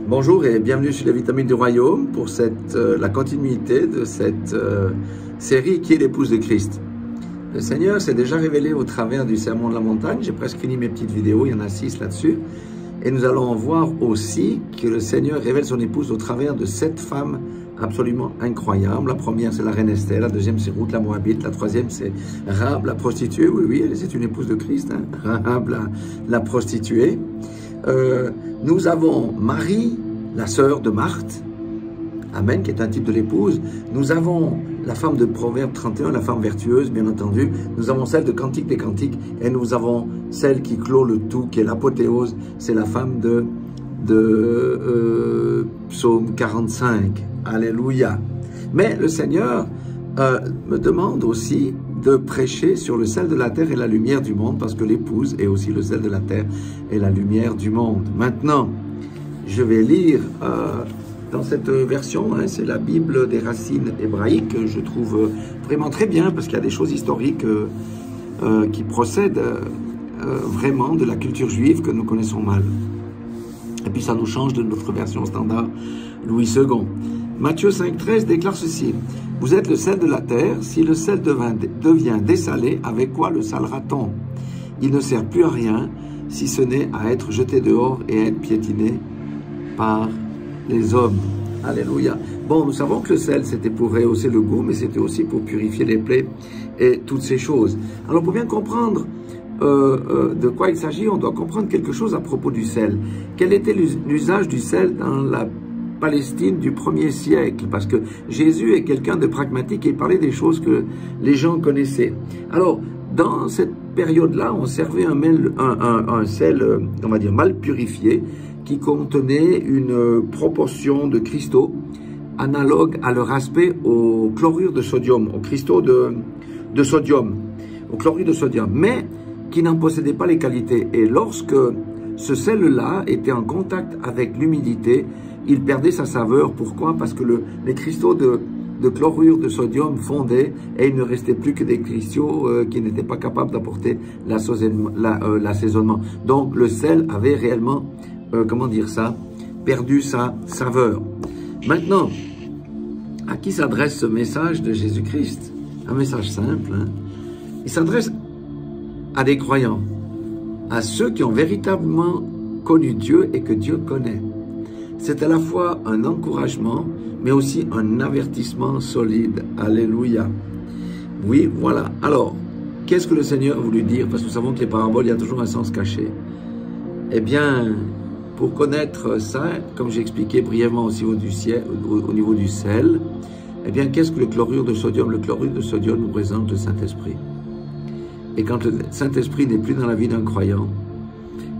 Bonjour et bienvenue sur les vitamines du royaume pour la continuité de cette série qui est l'épouse de Christ. Le Seigneur s'est déjà révélé au travers du sermon de la montagne. J'ai presque fini mes petites vidéos, il y en a 6 là-dessus. Et nous allons voir aussi que le Seigneur révèle son épouse au travers de 7 femmes absolument incroyables. La première, c'est la reine Esther. La deuxième, c'est Ruth la Moabite. La troisième, c'est Rahab la prostituée. Oui, c'est une épouse de Christ. Hein? Rahab la prostituée. Nous avons Marie, la sœur de Marthe, Amen, qui est un type de l'épouse. Nous avons la femme de Proverbe 31, la femme vertueuse, bien entendu. Nous avons celle de Cantique des Cantiques. Et nous avons celle qui clôt le tout, qui est l'apothéose. C'est la femme de Psaume 45. Alléluia. Mais le Seigneur me demande aussi de prêcher sur le sel de la terre et la lumière du monde, parce que l'épouse est aussi le sel de la terre et la lumière du monde. Maintenant, je vais lire dans cette version, hein, c'est la Bible des racines hébraïques, que je trouve vraiment très bien, parce qu'il y a des choses historiques qui procèdent vraiment de la culture juive que nous connaissons mal. Et puis ça nous change de notre version standard Louis II. Matthieu 5,13 déclare ceci: « Vous êtes le sel de la terre, si le sel devient dessalé, avec quoi le salera-t-on? Il ne sert plus à rien, si ce n'est à être jeté dehors et à être piétiné par les hommes. » Alléluia. Bon, nous savons que le sel, c'était pour rehausser le goût, mais c'était aussi pour purifier les plaies et toutes ces choses. Alors, pour bien comprendre de quoi il s'agit, on doit comprendre quelque chose à propos du sel. Quel était l'usage du sel dans la Palestine du 1er siècle? Parce que Jésus est quelqu'un de pragmatique et il parlait des choses que les gens connaissaient. Alors, dans cette période-là, on servait un sel, on va dire, mal purifié, qui contenait une proportion de cristaux analogue à leur aspect au chlorure de sodium, aux cristaux de sodium, au chlorure de sodium, mais qui n'en possédait pas les qualités. Et lorsque ce sel-là était en contact avec l'humidité, il perdait sa saveur. Pourquoi? Parce que les cristaux de chlorure de sodium fondaient et il ne restait plus que des cristaux qui n'étaient pas capables d'apporter l'assaisonnement. Donc le sel avait réellement, comment dire ça, perdu sa saveur. Maintenant, à qui s'adresse ce message de Jésus-Christ? Un message simple, hein? Il s'adresse à des croyants, à ceux qui ont véritablement connu Dieu et que Dieu connaît. C'est à la fois un encouragement, mais aussi un avertissement solide. Alléluia. Oui, voilà. Alors, qu'est-ce que le Seigneur a voulu dire? Parce que nous savons que les paraboles, il y a toujours un sens caché. Eh bien, pour connaître ça, comme j'ai expliqué brièvement aussi au niveau du sel, eh bien, qu'est-ce que le chlorure de sodium? Le chlorure de sodium nous présente le Saint-Esprit. Et quand le Saint-Esprit n'est plus dans la vie d'un croyant,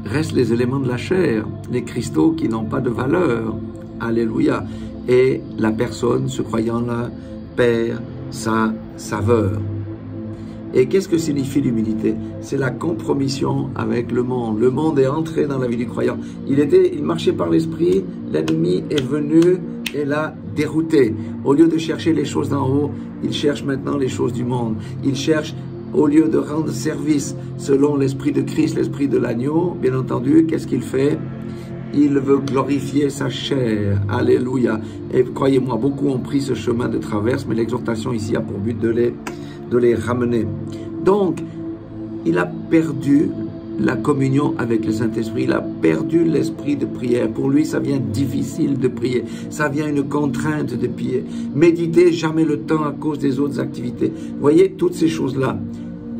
restent les éléments de la chair, les cristaux qui n'ont pas de valeur. Alléluia. Et la personne, ce croyant-là, perd sa saveur. Et qu'est-ce que signifie l'humilité? C'est la compromission avec le monde. Le monde est entré dans la vie du croyant. Il marchait par l'esprit, l'ennemi est venu et l'a dérouté. Au lieu de chercher les choses d'en haut, il cherche maintenant les choses du monde. Il cherche, au lieu de rendre service selon l'esprit de Christ, l'esprit de l'agneau, bien entendu, qu'est-ce qu'il fait? Il veut glorifier sa chair. Alléluia. Et croyez-moi, beaucoup ont pris ce chemin de traverse, mais l'exhortation ici a pour but de les ramener. Donc, il a perdu la communion avec le Saint-Esprit. Il a perdu l'esprit de prière. Pour lui, ça vient difficile de prier. Ça vient une contrainte de prier. Méditer jamais le temps à cause des autres activités. Vous voyez, toutes ces choses-là.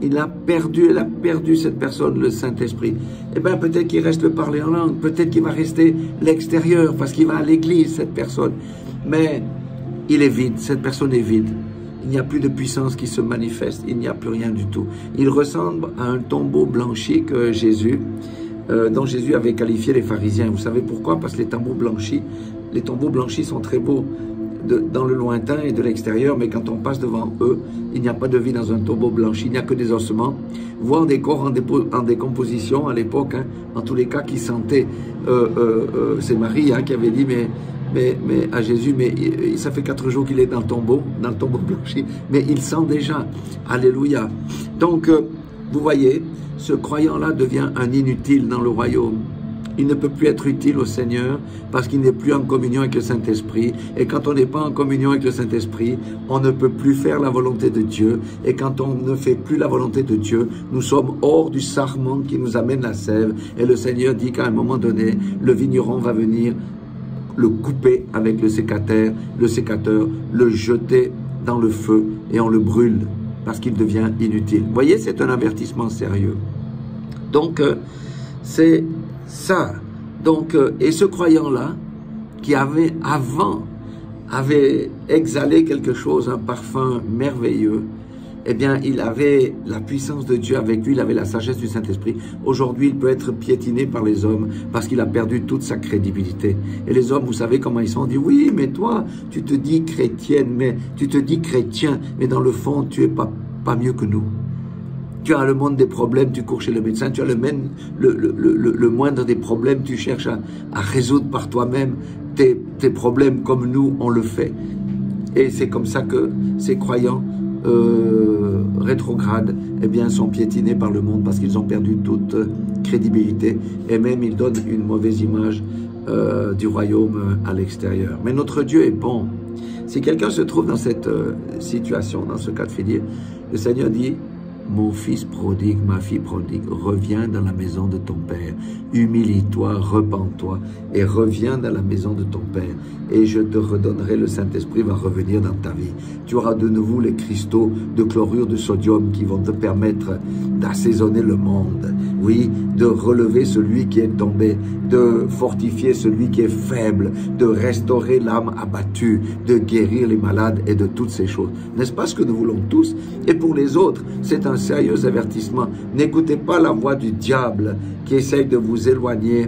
Elle a perdu cette personne, le Saint-Esprit. Eh bien, peut-être qu'il reste le parler en langue. Peut-être qu'il va rester l'extérieur parce qu'il va à l'église, cette personne. Mais il est vide. Cette personne est vide. Il n'y a plus de puissance qui se manifeste, il n'y a plus rien du tout. Il ressemble à un tombeau blanchi que dont Jésus avait qualifié les pharisiens. Vous savez pourquoi? Parce que les tombeaux blanchis sont très beaux dans le lointain et de l'extérieur, mais quand on passe devant eux, il n'y a pas de vie dans un tombeau blanchi, il n'y a que des ossements, voire des corps en décomposition à l'époque, hein, en tous les cas qui sentaient. C'est Marie qui avait dit, mais à Jésus, mais ça fait 4 jours qu'il est dans le tombeau blanchi, mais il sent déjà. Alléluia. Donc, vous voyez, ce croyant-là devient un inutile dans le royaume. il ne peut plus être utile au Seigneur parce qu'il n'est plus en communion avec le Saint-Esprit. Et quand on n'est pas en communion avec le Saint-Esprit, on ne peut plus faire la volonté de Dieu. Et quand on ne fait plus la volonté de Dieu, nous sommes hors du sarment qui nous amène la sève. Et le Seigneur dit qu'à un moment donné, le vigneron va venir le couper avec le sécateur, le jeter dans le feu et on le brûle parce qu'il devient inutile. Vous voyez, c'est un avertissement sérieux. Donc, c'est ça. Donc, et ce croyant-là, qui avait exhalé quelque chose, un parfum merveilleux, eh bien, il avait la puissance de Dieu avec lui, il avait la sagesse du Saint-Esprit. Aujourd'hui, il peut être piétiné par les hommes parce qu'il a perdu toute sa crédibilité. Et les hommes, vous savez comment ils sont, on dit, oui, mais toi, tu te dis chrétienne, mais tu te dis chrétien, mais dans le fond, tu es pas mieux que nous. Tu as le moindre des problèmes, tu cours chez le médecin, tu as le moindre des problèmes, tu cherches à résoudre par toi-même tes problèmes comme nous, on le fait. Et c'est comme ça que ces croyants rétrogrades, eh bien, sont piétinés par le monde parce qu'ils ont perdu toute crédibilité et même ils donnent une mauvaise image du royaume à l'extérieur. Mais notre Dieu est bon. Si quelqu'un se trouve dans cette situation, dans ce cas de figure, le Seigneur dit, mon fils prodigue, ma fille prodigue, reviens dans la maison de ton Père. Humilie-toi, repens-toi et reviens dans la maison de ton Père. Et je te redonnerai, le Saint-Esprit va revenir dans ta vie. Tu auras de nouveau les cristaux de chlorure de sodium qui vont te permettre d'assaisonner le monde. Oui, de relever celui qui est tombé, de fortifier celui qui est faible, de restaurer l'âme abattue, de guérir les malades et de toutes ces choses. N'est-ce pas ce que nous voulons tous? Et pour les autres, c'est un sérieux avertissement. N'écoutez pas la voix du diable qui essaye de vous éloigner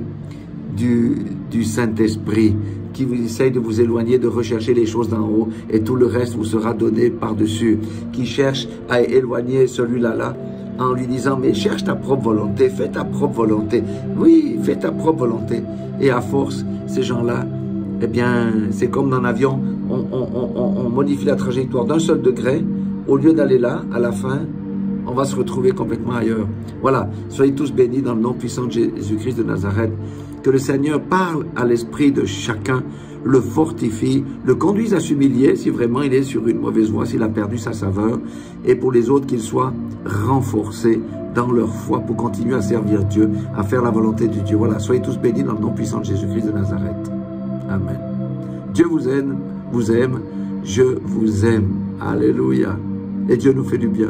du Saint-Esprit, qui vous essaye de vous éloigner, de rechercher les choses d'en haut et tout le reste vous sera donné par-dessus, qui cherche à éloigner celui-là en lui disant, mais cherche ta propre volonté, fais ta propre volonté. Oui, fais ta propre volonté. Et à force, ces gens-là, eh bien, c'est comme dans l'avion, on modifie la trajectoire d'un seul degré, au lieu d'aller là, à la fin, on va se retrouver complètement ailleurs. Voilà, soyez tous bénis dans le nom puissant de Jésus-Christ de Nazareth. Que le Seigneur parle à l'esprit de chacun, le fortifie, le conduise à s'humilier si vraiment il est sur une mauvaise voie, s'il a perdu sa saveur, et pour les autres qu'ils soient renforcés dans leur foi pour continuer à servir Dieu, à faire la volonté de Dieu. Voilà, soyez tous bénis dans le nom puissant de Jésus-Christ de Nazareth. Amen. Dieu vous aime, je vous aime. Alléluia. Et Dieu nous fait du bien.